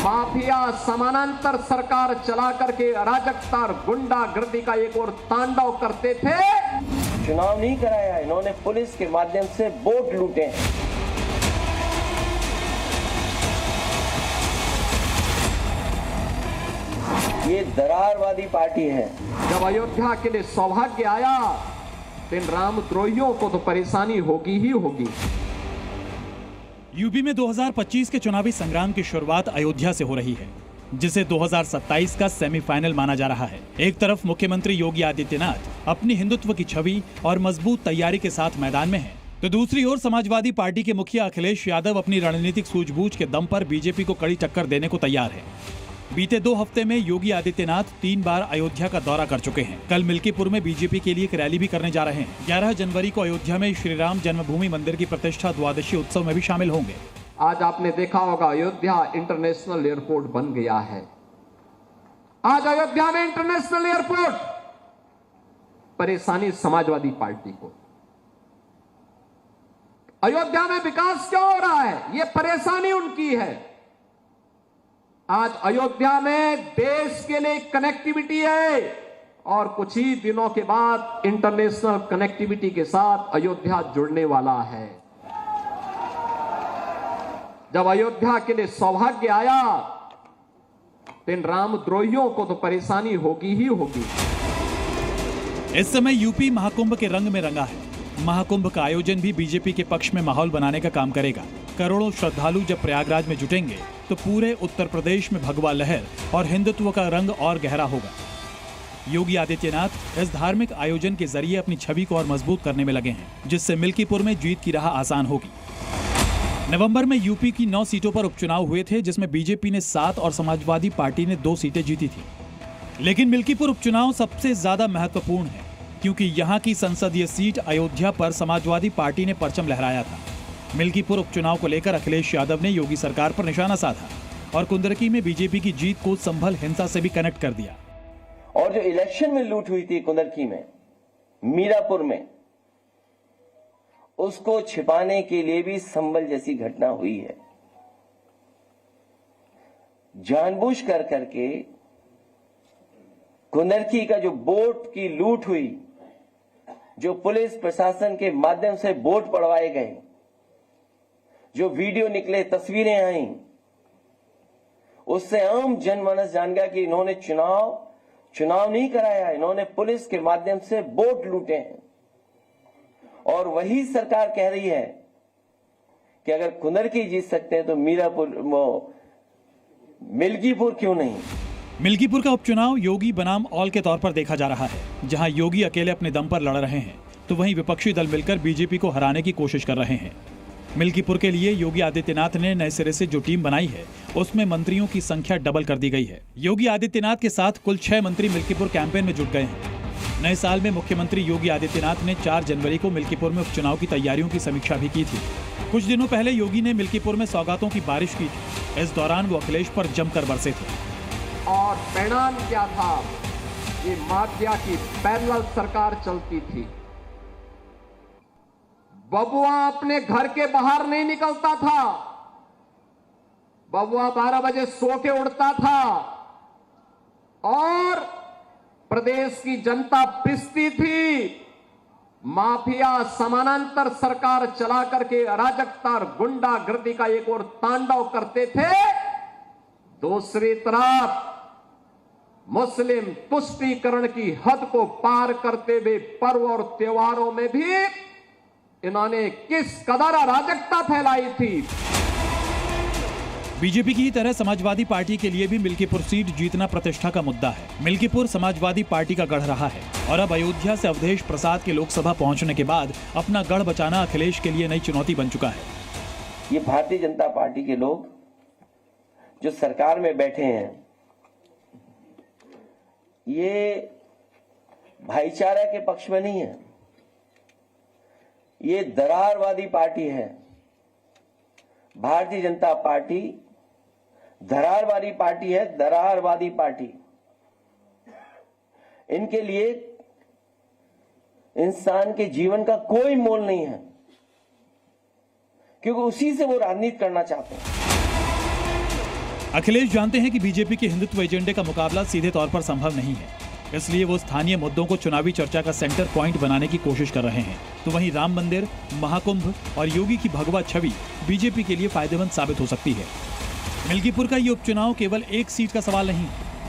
Mafia समानांतर सरकार चला करके अराजकता और गुंडागर्दी का एक और तांडव करते थे। चुनाव नहीं कराया, इन्होंने पुलिस के माध्यम से वोट लूटे हैं। ये दरारवादी पार्टी है। जब अयोध्या के लिए सौभाग्य आया तो इन रामद्रोहियों को तो परेशानी होगी ही होगी। यूपी में 2025 के चुनावी संग्राम की शुरुआत अयोध्या से हो रही है, जिसे 2027 का सेमीफाइनल माना जा रहा है। एक तरफ मुख्यमंत्री योगी आदित्यनाथ अपनी हिंदुत्व की छवि और मजबूत तैयारी के साथ मैदान में हैं, तो दूसरी ओर समाजवादी पार्टी के मुखिया अखिलेश यादव अपनी रणनीतिक सूझबूझ के दम पर बीजेपी को कड़ी टक्कर देने को तैयार है। बीते 2 हफ्ते में योगी आदित्यनाथ 3 बार अयोध्या का दौरा कर चुके हैं। कल मिल्कीपुर में बीजेपी के लिए एक रैली भी करने जा रहे हैं। 11 जनवरी को अयोध्या में श्री राम जन्मभूमि मंदिर की प्रतिष्ठा द्वादशी उत्सव में भी शामिल होंगे। आज आपने देखा होगा अयोध्या इंटरनेशनल एयरपोर्ट बन गया है। आज अयोध्या में इंटरनेशनल एयरपोर्ट, परेशानी समाजवादी पार्टी को। अयोध्या में विकास क्यों हो रहा है, यह परेशानी उनकी है। आज अयोध्या में देश के लिए कनेक्टिविटी है और कुछ ही दिनों के बाद इंटरनेशनल कनेक्टिविटी के साथ अयोध्या जुड़ने वाला है। जब अयोध्या के लिए सौभाग्य आया तो इन रामद्रोहियों को तो परेशानी होगी ही होगी। इस समय यूपी महाकुंभ के रंग में रंगा है। महाकुंभ का आयोजन भी बीजेपी के पक्ष में माहौल बनाने का काम करेगा। करोड़ों श्रद्धालु जब प्रयागराज में जुटेंगे तो पूरे उत्तर प्रदेश में भगवा लहर और हिंदुत्व का रंग और गहरा होगा। योगी आदित्यनाथ इस धार्मिक आयोजन के जरिए अपनी छवि को और मजबूत करने में लगे हैं, जिससे मिल्कीपुर में जीत की राह आसान होगी। नवंबर में यूपी की 9 सीटों पर उपचुनाव हुए थे, जिसमें बीजेपी ने 7 और समाजवादी पार्टी ने 2 सीटें जीती थी। लेकिन मिल्कीपुर उपचुनाव सबसे ज्यादा महत्वपूर्ण है, क्योंकि यहाँ की संसदीय सीट अयोध्या पर समाजवादी पार्टी ने परचम लहराया था। मिल्कीपुर उपचुनाव को लेकर अखिलेश यादव ने योगी सरकार पर निशाना साधा और कुंदरकी में बीजेपी की जीत को संभल हिंसा से भी कनेक्ट कर दिया। और जो इलेक्शन में लूट हुई थी कुंदरकी में, मीरापुर में, उसको छिपाने के लिए भी संभल जैसी घटना हुई है। जानबूझ कर करके कुंदरकी का जो वोट की लूट हुई, जो पुलिस प्रशासन के माध्यम से वोट पड़वाए गए, जो वीडियो निकले, तस्वीरें आई, उससे आम जनमानस जान गया कि इन्होंने चुनाव नहीं कराया, इन्होंने पुलिस के माध्यम से वोट लूटे हैं। और वही सरकार कह रही है कि अगर कुंदरकी जीत सकते हैं तो मिल्कीपुर क्यों नहीं। मिल्कीपुर का उपचुनाव योगी बनाम ऑल के तौर पर देखा जा रहा है। जहां योगी अकेले अपने दम पर लड़ रहे हैं, तो वहीं विपक्षी दल मिलकर बीजेपी को हराने की कोशिश कर रहे हैं। मिल्कीपुर के लिए योगी आदित्यनाथ ने नए सिरे से जो टीम बनाई है, उसमें मंत्रियों की संख्या डबल कर दी गई है। योगी आदित्यनाथ के साथ कुल 6 मंत्री मिल्कीपुर कैंपेन में जुट गए हैं। नए साल में मुख्यमंत्री योगी आदित्यनाथ ने 4 जनवरी को मिल्कीपुर में उपचुनाव की तैयारियों की समीक्षा भी की थी। कुछ दिनों पहले योगी ने मिल्कीपुर में सौगातों की बारिश की थी। इस दौरान वो अखिलेश पर जमकर बरसे थे। और परिणाम क्या था, ये माफिया की पैरेलल सरकार चलती थी। बबुआ अपने घर के बाहर नहीं निकलता था। बबुआ 12 बजे सो के उठता था और प्रदेश की जनता पिसती थी। माफिया समानांतर सरकार चला करके अराजकता और गुंडागर्दी का एक और तांडव करते थे। दूसरी तरफ मुस्लिम तुष्टीकरण की हद को पार करते हुए पर्व और त्योहारों में भी इन्होंने किस कदर अराजकता फैलाई थी। बीजेपी की तरह समाजवादी पार्टी के लिए भी मिल्कीपुर सीट जीतना प्रतिष्ठा का मुद्दा है। मिल्कीपुर समाजवादी पार्टी का गढ़ रहा है और अब अयोध्या से अवधेश प्रसाद के लोकसभा पहुंचने के बाद अपना गढ़ बचाना अखिलेश के लिए नई चुनौती बन चुका है। ये भारतीय जनता पार्टी के लोग जो सरकार में बैठे हैं, ये भाईचारा के पक्ष में नहीं है। ये दरारवादी पार्टी है। भारतीय जनता पार्टी दरारवादी पार्टी है, दरारवादी पार्टी। इनके लिए इंसान के जीवन का कोई मोल नहीं है, क्योंकि उसी से वो राजनीति करना चाहते हैं। अखिलेश जानते हैं कि बीजेपी के हिंदुत्व एजेंडे का मुकाबला सीधे तौर पर संभव नहीं है, इसलिए वो स्थानीय मुद्दों को चुनावी चर्चा का सेंटर पॉइंट बनाने की कोशिश कर रहे हैं। तो वहीं राम मंदिर, महाकुंभ और योगी की भगवा छवि बीजेपी के लिए फायदेमंद साबित हो सकती है। मिल्कीपुर का ये उपचुनाव केवल एक सीट का सवाल नहीं,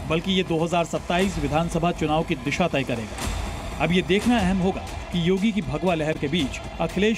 बल्कि ये 2027 विधानसभा चुनाव की दिशा तय करेगा। अब ये देखना अहम होगा कि योगी की भगवा लहर के बीच अखिलेश